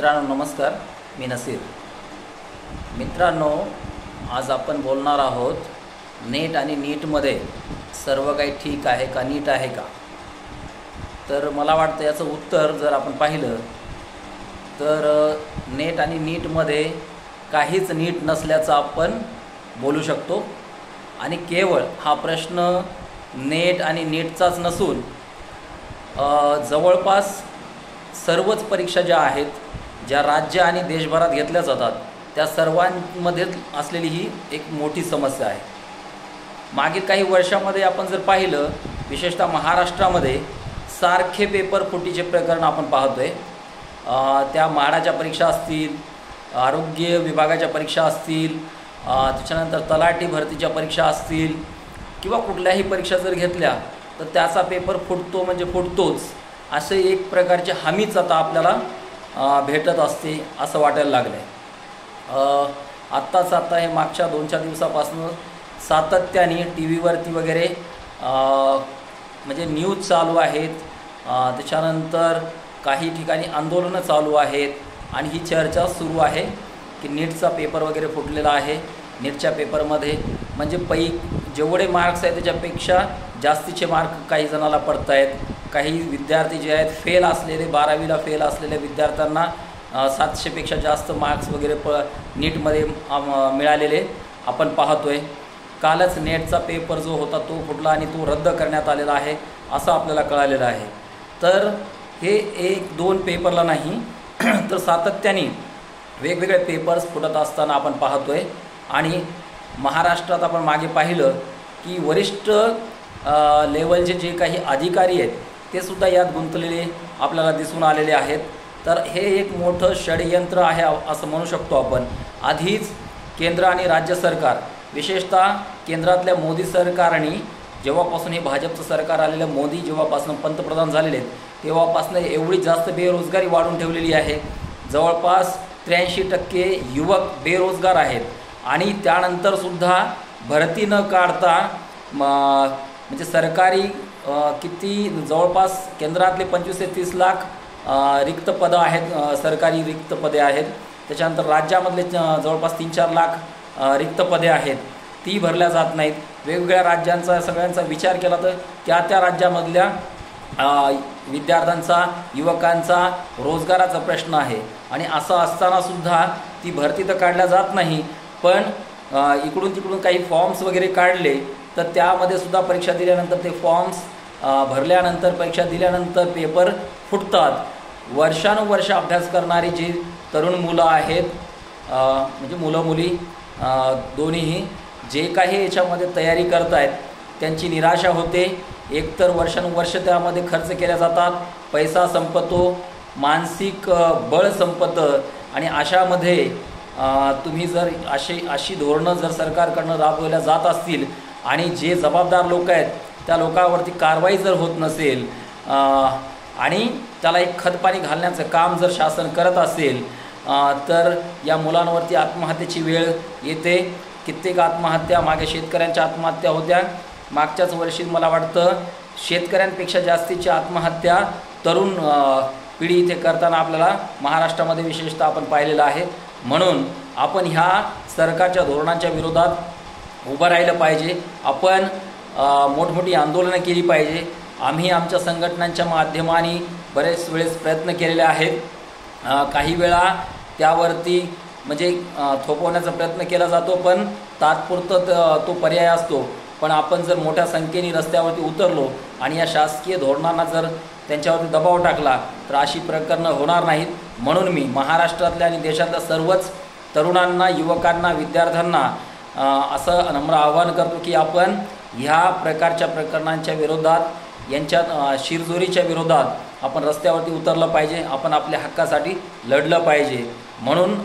मित्रांनो नमस्कार, मी नसीर। मित्रांनो, आज आपण बोलणार आहोत नेट आणि नीटमध्ये सर्व काही ठीक आहे का, नीट आहे का। तर मला वाटतं याचं उत्तर जर आपण पाहिलं तर नेट आणि नीटमध्ये काहीच नीट नसल्याचं आपण बोलू शकतो। आणि केवळ हा प्रश्न नेट आणि नीटचाच नसून जवळपास सर्वच परीक्षा ज्या आहेत, ज्या राज्य आणि देशभरात घेतल्या जातात, त्या सर्वांमध्ये असलेली ही एक मोठी समस्या आहे। मागील काही वर्षामध्ये आपण जर पाहिलं, विशेषतः महाराष्ट्रामध्ये सारखे पेपर फुटीचे प्रकरण आपण पाहतोय। त्या म्हाडाच्या परीक्षा असतील, आरोग्य विभागाच्या परीक्षा असतील, त्याच्यानंतर तलाठी भरतीच्या परीक्षा असतील किंवा कुठल्याही परीक्षा जर घेतल्या तर त्याचा पेपर फुटतो म्हणजे फुटतोच, असे एक प्रकारची हमीच आता आपल्याला भेटत असते असं वाटायला लागलं आहे। आता हे मागच्या 2-4 दिवसापासून सातत्याने टी व्हीवरती वगैरे म्हणजे न्यूज चालू आहेत, त्याच्यानंतर काही ठिकाणी आंदोलनं चालू आहेत आणि ही चर्चा सुरू आहे की नीटचा पेपर वगैरे फुटलेला आहे। नीटच्या पेपरमध्ये म्हणजे जेवढे मार्क्स आहेत त्याच्यापेक्षा जास्तीचे मार्क काही जणाला पडत आहेत। काही विद्यार्थी जे आहेत फेल असलेले, 12वीला फेल असलेल्या विद्यार्थ्यांना 700पेक्षा जास्त मार्क्स वगैरे नीटमध्ये मिळालेले आपण पाहतोय। कालच नेटचा पेपर जो होता तो फुटला आणि तो रद्द करण्यात आलेला आहे असं आपल्याला कळालेलं आहे। तर हे 1-2 पेपरला नाही तर सातत्याने वेगवेगळे पेपर्स फुटत असताना आपण पाहतोय। आणि महाराष्ट्रात आपण मागे पाहिलं की वरिष्ठ लेवलचे जे काही अधिकारी आहेत ते सुद्धा यात गुंतलेले आपल्याला दिसून आलेले आहेत। तर हे एक मोठं षडयंत्र आहे असं म्हणू शकतो आपण। आधीच केंद्र आणि राज्य सरकार, विशेषतः केंद्रातल्या मोदी सरकारने जेव्हापासून हे भाजपचं सरकार आलेलं, मोदी जेव्हापासून पंतप्रधान झालेले आहेत तेव्हापासून एवढी जास्त बेरोजगारी वाढून ठेवलेली आहे। जवळपास 83% युवक बेरोजगार आहेत आणि त्यानंतरसुद्धा भरती न काढता म्हणजे सरकारी किती जवळपास केंद्रातले 25 ते 30 लाख रिक्त पदं आहेत, सरकारी रिक्त पदे आहेत। त्याच्यानंतर राज्यामधले जवळपास 3-4 लाख रिक्त पदे आहेत, ती भरल्या जात नाहीत। वेगवेगळ्या राज्यांचा सगळ्यांचा विचार केला तर त्या राज्यामधल्या विद्यार्थ्यांचा, युवकांचा रोजगाराचा प्रश्न आहे। आणि असं असतानासुद्धा ती भरती तर काढल्या जात नाही, पण इकडून तिकडून काही फॉर्म्स वगैरे काढले तर त्यामध्ये सुद्धा परीक्षा दिल्यानंतर ते फॉर्म्स भरल्यानंतर, परीक्षा दिल्यानंतर पेपर फुटतात। वर्षानुवर्ष अभ्यास करणारी जी तरुण मुलं आहेत, म्हणजे मुलं मुली दोन्हीही जे काही याच्यामध्ये तयारी करत आहेत त्यांची निराशा होते। एकतर वर्षानुवर्ष त्यामध्ये खर्च केल्या जातात, पैसा संपतो, मानसिक बळ संपतं आणि अशामध्ये तुम्ही जर अशी धोरणं जर सरकारकडनं राबवल्या जात असतील आणि जे जबाबदार लोक आहेत त्या लोकांवरती कारवाई जर होत नसेल आणि त्याला एक खतपाणी घालण्याचं काम जर शासन करत असेल तर या मुलांवरती आत्महत्येची वेळ येते। कित्येक आत्महत्या, मागे शेतकऱ्यांच्या आत्महत्या होत्या, मागच्याच वर्षी मला वाटतं शेतकऱ्यांपेक्षा जास्तीच्या आत्महत्या तरुण पिढी इथे करताना आपल्याला महाराष्ट्रामध्ये विशेषतः आपण पाहिलेलं आहे। म्हणून आपण ह्या सरकारच्या धोरणांच्या विरोधात उभं राहिलं पाहिजे। आपण मोठमोठी आंदोलनं केली पाहिजे। आम्ही आमच्या संघटनांच्या माध्यमाने बरेच वेळेस प्रयत्न केलेले आहेत। काही वेळा त्यावरती म्हणजे थोपवण्याचा प्रयत्न केला जातो, पण तात्पुरतं तो पर्याय असतो। पण आपण जर मोठ्या संख्येने रस्त्यावरती उतरलो आणि या शासकीय धोरणांना जर त्यांच्यावरती दबाव टाकला तर अशी प्रकरणं होणार नाहीत। म्हणून मी महाराष्ट्रातल्या आणि देशातल्या सर्वच तरुणांना, युवकांना, विद्यार्थ्यांना असं नम्र आवाहन करतो की आपण ह्या प्रकारच्या प्रकरणांच्या विरोधात, यांच्या शिरजोरीच्या विरोधात आपण रस्त्यावरती उतरलं पाहिजे, आपण आपल्या हक्कासाठी लढलं पाहिजे। म्हणून